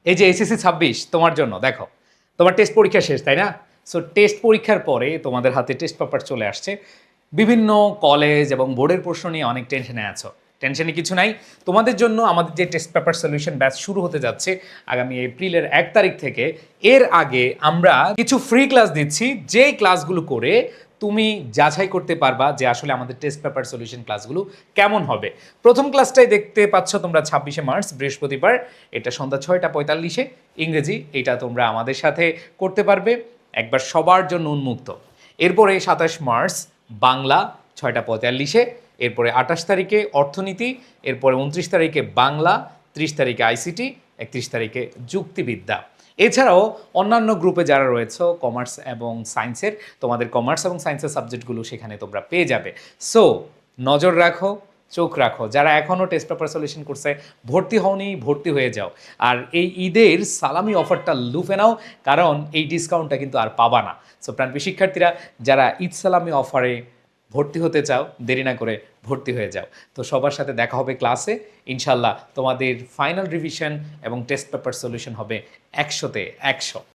এই যে এসএসসি 26 তোমার জন্য দেখো, তোমার টেস্ট পরীক্ষা শেষ, তাই না? সো টেস্ট পরীক্ষার পরে তোমাদের হাতে টেস্ট পেপার চলে আসছে। বিভিন্ন কলেজ এবং বোর্ডের প্রশ্ন নিয়ে অনেক টেনশনে আছো। টেনশনে কিছু নাই, তোমাদের জন্য আমাদের যে টেস্ট পেপার সলিউশন ব্যাচ শুরু হতে যাচ্ছে আগামী এপ্রিলের 1 তারিখ থেকে। এর আগে আমরা কিছু ফ্রি ক্লাস দিচ্ছি, যেই ক্লাসগুলো করে তুমি যাচাই করতে পারবা যে আসলে আমাদের টেস্ট পেপার সলিউশন ক্লাসগুলো কেমন হবে। প্রথম ক্লাসটাই দেখতে পাচ্ছ তোমরা 26শে মার্চ বৃহস্পতিবার, এটা সন্ধ্যা 6টা 45-এ ইংরেজি। এটা তোমরা আমাদের সাথে করতে পারবে, একবার সবার জন্য উন্মুক্ত। এরপরে 27 মার্চ বাংলা 6টা 45-এ, এরপরে 28 তারিখে অর্থনীতি, এরপরে 29 তারিখে বাংলা, 30 তারিখে আইসিটি, 31 তারিখে যুক্তিবিদ্যা। এছাড়াও অন্যান্য গ্রুপে যারা রয়েছে কমার্স এবং সায়েন্সের, তোমাদের কমার্স এবং সায়েন্সের সাবজেক্টগুলো সেখানে তোমরা পেয়ে যাবে। সো নজর রাখো, চোখ রাখো, যারা এখনও টেস্ট পেপার সলিউশন করছে ভর্তি হওনি, ভর্তি হয়ে যাও। আর এই ঈদের সালামি অফারটা লুফে নাও, কারণ এই ডিসকাউন্টটা কিন্তু আর পাবা না। সো প্রাণপ্রিয় শিক্ষার্থীরা, যারা ঈদ সালামি অফারে ভর্তি হতে চাও দেরি না করে ভর্তি হয়ে যাও। তো সবার সাথে দেখা হবে ক্লাসে ইনশাল্লাহ। তোমাদের ফাইনাল রিভিশন এবং টেস্ট পেপার সলিউশন হবে 100-তে 100।